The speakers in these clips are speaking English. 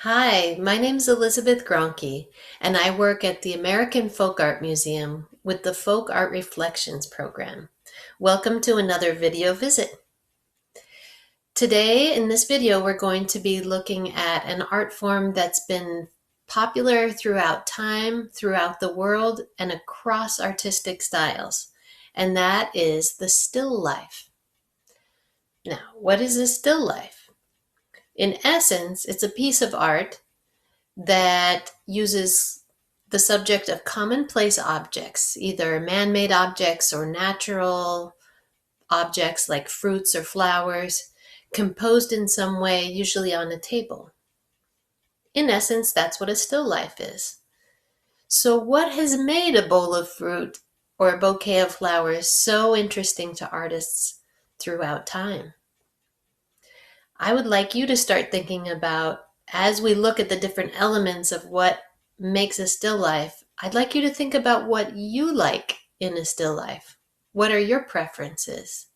Hi, my name's Elizabeth Gronke, and I work at the American Folk Art Museum with the Folk Art Reflections program. Welcome to another video visit. Today, in this video, we're going to be looking at an art form that's been popular throughout time, throughout the world, and across artistic styles, and that is the still life. Now, what is a still life? In essence, it's a piece of art that uses the subject of commonplace objects, either man-made objects or natural objects like fruits or flowers, composed in some way, usually on a table. In essence, that's what a still life is. So what has made a bowl of fruit or a bouquet of flowers so interesting to artists throughout time? I would like you to start thinking about, as we look at the different elements of what makes a still life, I'd like you to think about what you like in a still life. What are your preferences?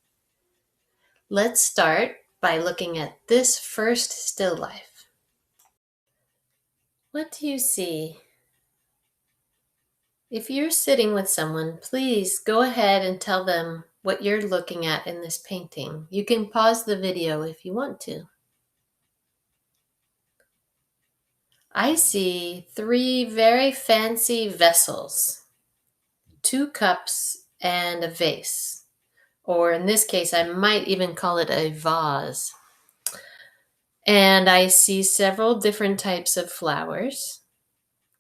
Let's start by looking at this first still life. What do you see? If you're sitting with someone, please go ahead and tell them what you're looking at in this painting. You can pause the video if you want to. I see three very fancy vessels, two cups and a vase, or in this case, I might even call it a vase. And I see several different types of flowers.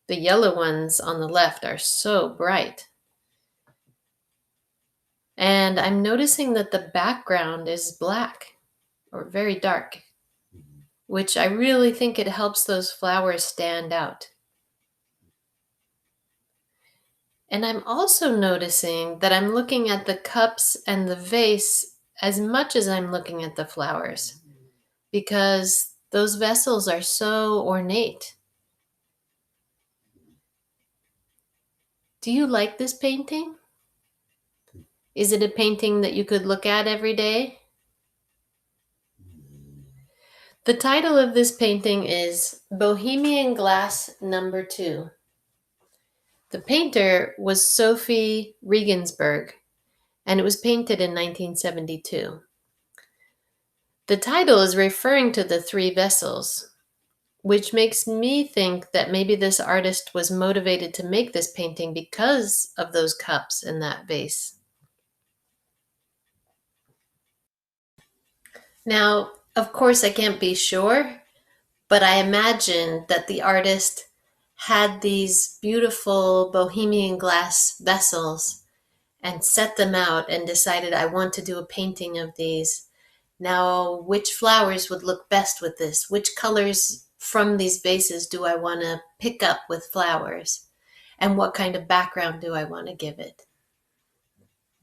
The yellow ones on the left are so bright. And I'm noticing that the background is black or very dark, which I really think it helps those flowers stand out. And I'm also noticing that I'm looking at the cups and the vase as much as I'm looking at the flowers, because those vessels are so ornate. Do you like this painting? Is it a painting that you could look at every day? The title of this painting is Bohemian Glass Number 2. The painter was Sophie Regensburg, and it was painted in 1972. The title is referring to the three vessels, which makes me think that maybe this artist was motivated to make this painting because of those cups and that vase. Now, of course, I can't be sure, but I imagine that the artist had these beautiful Bohemian glass vessels and set them out and decided, I want to do a painting of these. Now, which flowers would look best with this? Which colors from these vases do I want to pick up with flowers? And what kind of background do I want to give it?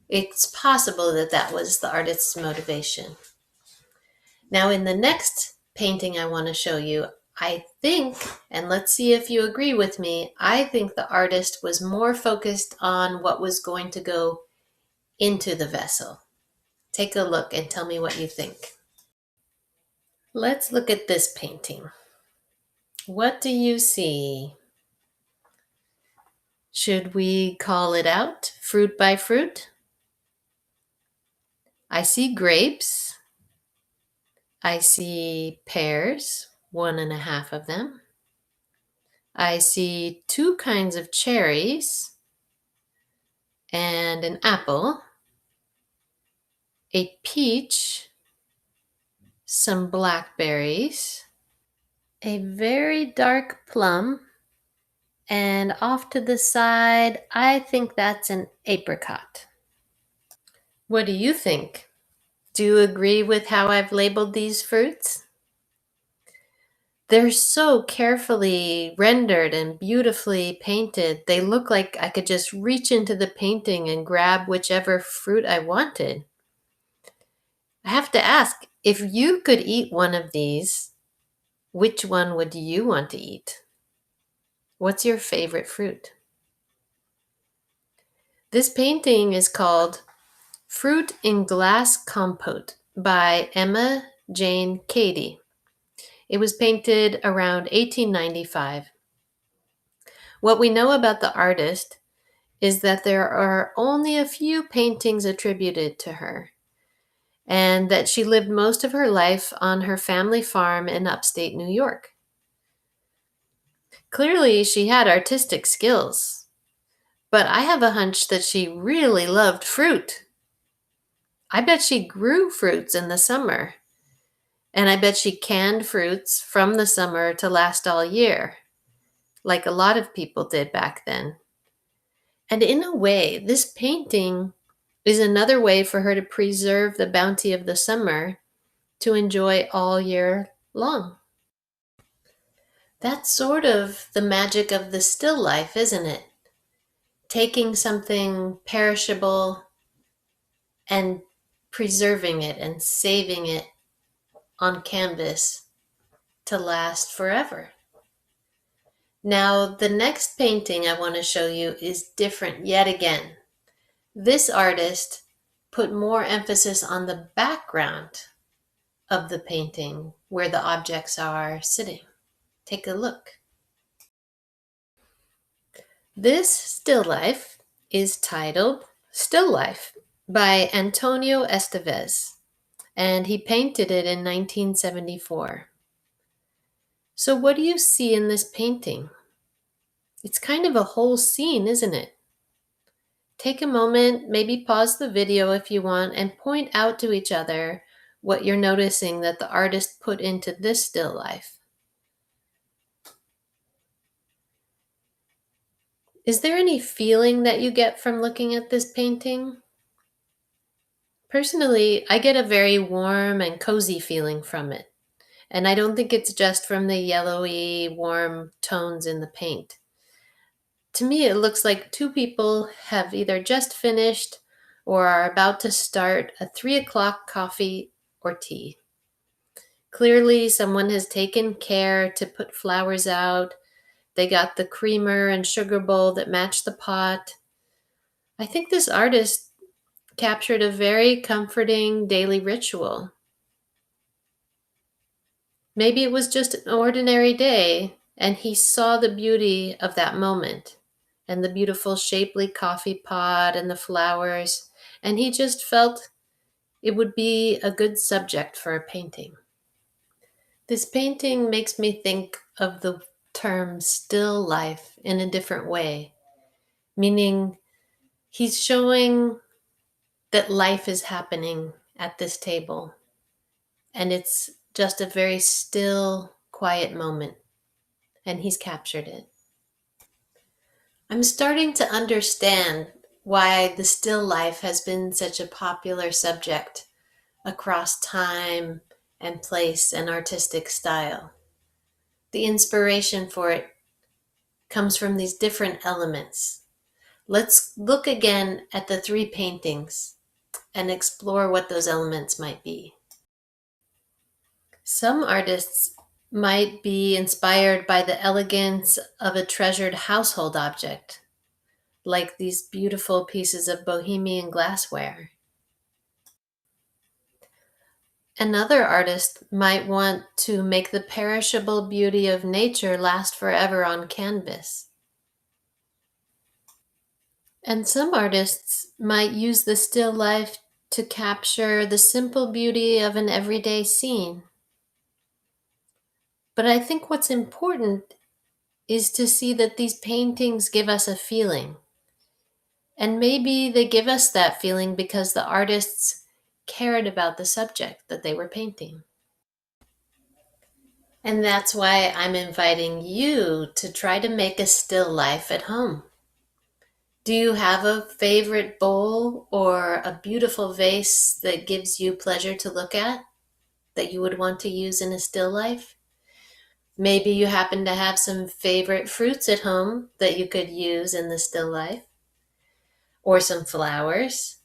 It's possible that that was the artist's motivation. Now, in the next painting I want to show you, I think, and let's see if you agree with me, I think the artist was more focused on what was going to go into the vessel. Take a look and tell me what you think. Let's look at this painting. What do you see? Should we call it out, fruit by fruit? I see grapes. I see pears, 1.5 of them. I see 2 kinds of cherries and an apple, a peach, some blackberries, a very dark plum, and off to the side, I think that's an apricot. What do you think? Do you agree with how I've labeled these fruits? They're so carefully rendered and beautifully painted. They look like I could just reach into the painting and grab whichever fruit I wanted. I have to ask, if you could eat one of these, which one would you want to eat? What's your favorite fruit? This painting is called Fruit in Glass Compote by Emma Jane Cady. It was painted around 1895. What we know about the artist is that there are only a few paintings attributed to her, and that she lived most of her life on her family farm in upstate New York. Clearly, she had artistic skills, but I have a hunch that she really loved fruit. I bet she grew fruits in the summer, and I bet she canned fruits from the summer to last all year, like a lot of people did back then. And in a way, this painting is another way for her to preserve the bounty of the summer to enjoy all year long. That's sort of the magic of the still life, isn't it? Taking something perishable and preserving it and saving it on canvas to last forever. Now, the next painting I want to show you is different yet again. This artist put more emphasis on the background of the painting where the objects are sitting. Take a look. This still life is titled Still Life by Antonio Estevez, and he painted it in 1974. So what do you see in this painting? It's kind of a whole scene, isn't it? Take a moment, maybe pause the video if you want, and point out to each other what you're noticing that the artist put into this still life. Is there any feeling that you get from looking at this painting? Personally, I get a very warm and cozy feeling from it, and I don't think it's just from the yellowy, warm tones in the paint. To me, it looks like two people have either just finished or are about to start a 3 o'clock coffee or tea. Clearly, someone has taken care to put flowers out. They got the creamer and sugar bowl that match the pot. I think this artist captured a very comforting daily ritual. Maybe it was just an ordinary day, and he saw the beauty of that moment and the beautiful shapely coffee pot and the flowers, and he just felt it would be a good subject for a painting. This painting makes me think of the term still life in a different way, meaning he's showing that life is happening at this table, and it's just a very still, quiet moment, and he's captured it. I'm starting to understand why the still life has been such a popular subject across time and place and artistic style. The inspiration for it comes from these different elements. Let's look again at the three paintings and explore what those elements might be. Some artists might be inspired by the elegance of a treasured household object, like these beautiful pieces of bohemian glassware. Another artist might want to make the perishable beauty of nature last forever on canvas. And some artists might use the still life to capture the simple beauty of an everyday scene. But I think what's important is to see that these paintings give us a feeling. And maybe they give us that feeling because the artists cared about the subject that they were painting. And that's why I'm inviting you to try to make a still life at home. Do you have a favorite bowl or a beautiful vase that gives you pleasure to look at that you would want to use in a still life? Maybe you happen to have some favorite fruits at home that you could use in the still life, or some flowers.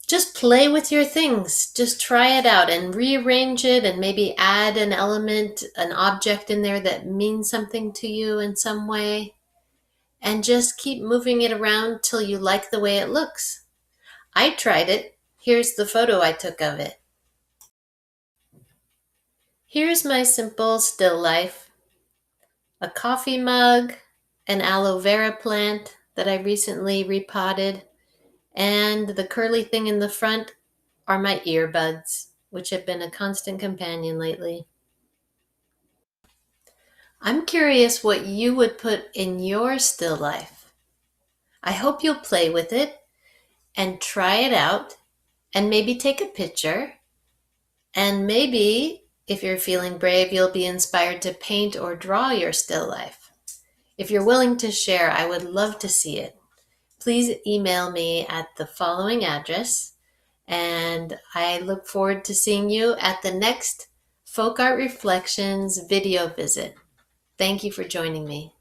Just play with your things. Just try it out and rearrange it and maybe add an element, an object in there that means something to you in some way. And just keep moving it around till you like the way it looks. I tried it. Here's the photo I took of it. Here's my simple still life: a coffee mug, an aloe vera plant that I recently repotted, and the curly thing in the front are my earbuds, which have been a constant companion lately. I'm curious what you would put in your still life. I hope you'll play with it and try it out and maybe take a picture. And maybe, if you're feeling brave, you'll be inspired to paint or draw your still life. If you're willing to share, I would love to see it. Please email me at the following address, and I look forward to seeing you at the next Folk Art Reflections video visit. Thank you for joining me.